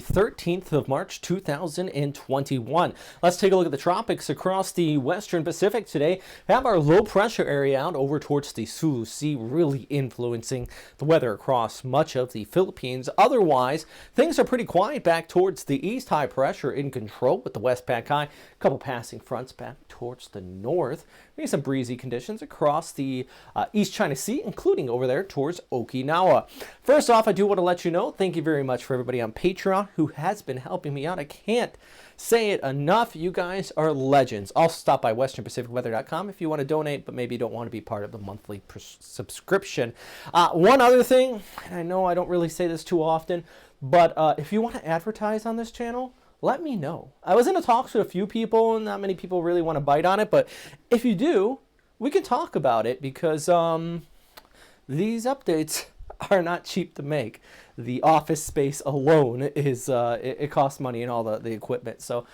13th of March 2021. Let's take a look at the tropics across the western Pacific today. We have our low pressure area out over towards the Sulu Sea, really influencing the weather across much of the Philippines. Otherwise, things are pretty quiet back towards the east. High pressure in control with the Westpac high. A couple passing fronts back towards the north. Maybe some breezy conditions across the East China Sea, including over there towards Okinawa. First off, I do want to let you know, thank you very much for everybody on Patreon who has been helping me out. I can't say it enough. You guys are legends. Also stop by westernpacificweather.com if you want to donate, but maybe you don't want to be part of the monthly subscription. One other thing, and I know I don't really say this too often, but if you want to advertise on this channel, let me know. I was in a talks with a few people, and not many people really want to bite on it, but if you do, we can talk about it because these updates are not cheap to make. The office space alone is it costs money and all the equipment. So,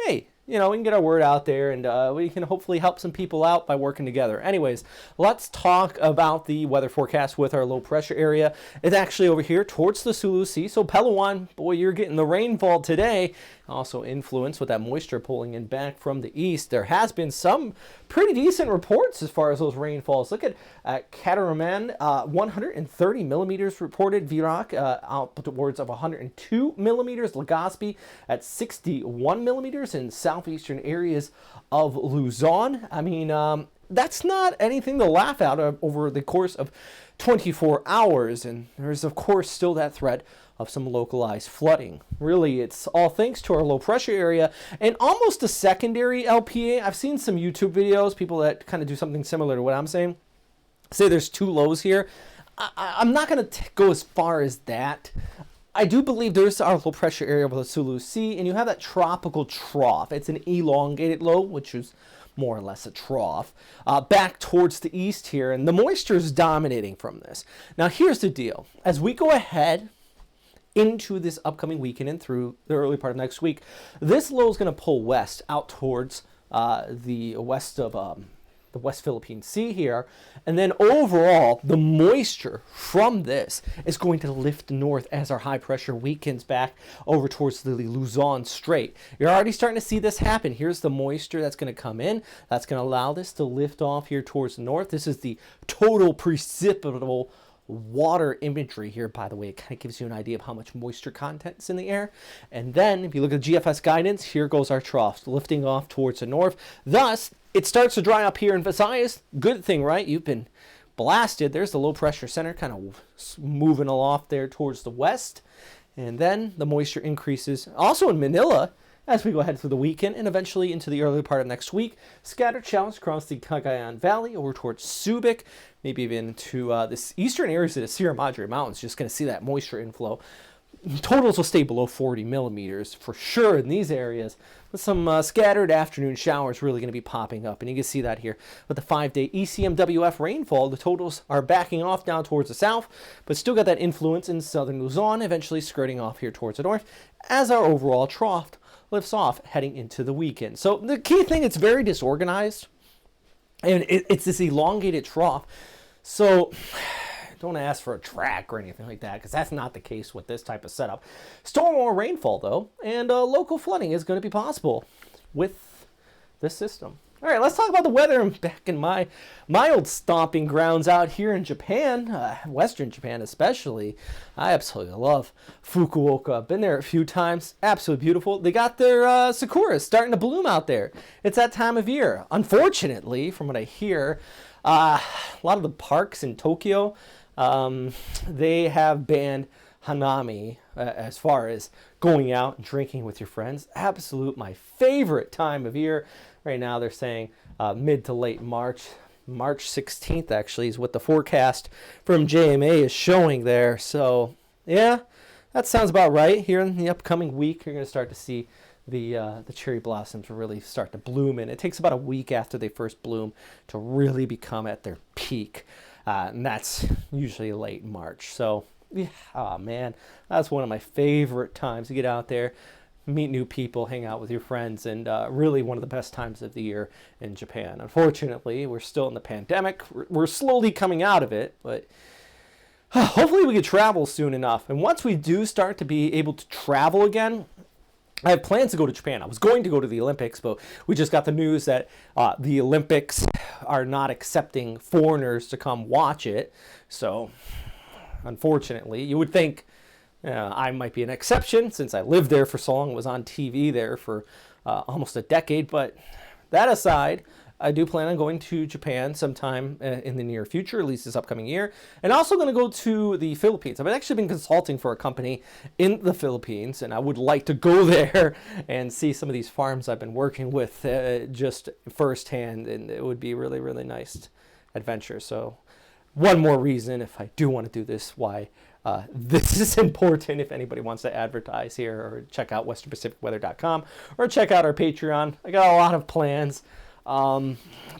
hey, you know, we can get our word out there, and we can hopefully help some people out by working together. Anyways, let's talk about the weather forecast with our low pressure area. It's actually over here towards the Sulu Sea. So Palawan, boy, you're getting the rainfall today. Also influenced with that moisture pulling in back from the east. There has been some pretty decent reports as far as those rainfalls. Look at Cataraman, 130 millimeters reported. Virac outwards of 102 millimeters. Legazpi at 61 millimeters in southeastern areas of Luzon. I mean, that's not anything to laugh at over the course of 24 hours. And there's, of course, still that threat of some localized flooding. Really, it's all thanks to our low pressure area and almost a secondary LPA. I've seen some YouTube videos, people that kind of do something similar to what I'm saying. Say there's two lows here. I'm not going to go as far as that. I do believe there's our low pressure area over the Sulu Sea, and you have that tropical trough. It's an elongated low, which is more or less a trough, back towards the east here, and the moisture is dominating from this. Now, here's the deal. As we go ahead into this upcoming weekend and through the early part of next week, this low is going to pull west out towards the west of the West Philippine Sea here, and then overall the moisture from this is going to lift north as our high pressure weakens back over towards the Luzon Strait. You're already starting to see this happen. Here's the moisture that's going to come in. That's going to allow this to lift off here towards the north. This is the total precipitable water imagery here, by the way. It kind of gives you an idea of how much moisture content is in the air. And then if you look at the GFS guidance, here goes our troughs lifting off towards the north. Thus, it starts to dry up here in Visayas. Good thing, right? You've been blasted. There's the low pressure center kind of moving aloft there towards the west. And then the moisture increases. Also in Manila, as we go ahead through the weekend and eventually into the early part of next week, scattered showers across the Cagayan Valley over towards Subic, maybe even to this eastern areas of the Sierra Madre Mountains. Just going to see that moisture inflow. Totals will stay below 40 millimeters for sure in these areas, with some scattered afternoon showers really going to be popping up. And you can see that here with the 5-day ECMWF rainfall. The totals are backing off down towards the south, but still got that influence in southern Luzon, eventually skirting off here towards the north as our overall trough lifts off heading into the weekend. So the key thing, it's very disorganized, and it's this elongated trough. So don't ask for a track or anything like that, because that's not the case with this type of setup. Storm or rainfall, though, and local flooding is going to be possible with this system. All right, let's talk about the weather. I'm back in my old stomping grounds out here in Japan, Western Japan especially. I absolutely love Fukuoka. Been there a few times. Absolutely beautiful. They got their sakuras starting to bloom out there. It's that time of year. Unfortunately, from what I hear, a lot of the parks in Tokyo, they have banned hanami as far as going out and drinking with your friends. Absolute my favorite time of year. Right now they're saying mid to late March. March 16th actually is what the forecast from JMA is showing there. So yeah, that sounds about right. Here in the upcoming week, you're going to start to see the cherry blossoms really start to bloom. And it takes about a week after they first bloom to really become at their peak. And that's usually late March. So yeah, oh man, that's one of my favorite times to get out there, meet new people, hang out with your friends, and really one of the best times of the year in Japan. Unfortunately, we're still in the pandemic. We're slowly coming out of it, but hopefully we can travel soon enough. And once we do start to be able to travel again, I have plans to go to Japan. I was going to go to the Olympics, but we just got the news that the Olympics are not accepting foreigners to come watch it. So, unfortunately, you would think I might be an exception since I lived there for so long, was on TV there for almost a decade. But that aside, I do plan on going to Japan sometime in the near future, at least this upcoming year. And also going to go to the Philippines. I've actually been consulting for a company in the Philippines, and I would like to go there and see some of these farms I've been working with just firsthand. And it would be really, really nice adventure. So one more reason, if I do want to do this, why this is important if anybody wants to advertise here, or check out westernpacificweather.com or check out our Patreon. I got a lot of plans.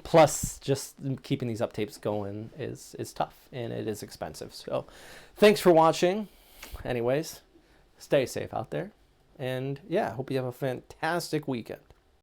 Plus, just keeping these updates going is tough, and it is expensive. So thanks for watching. Anyways, stay safe out there. And yeah, hope you have a fantastic weekend.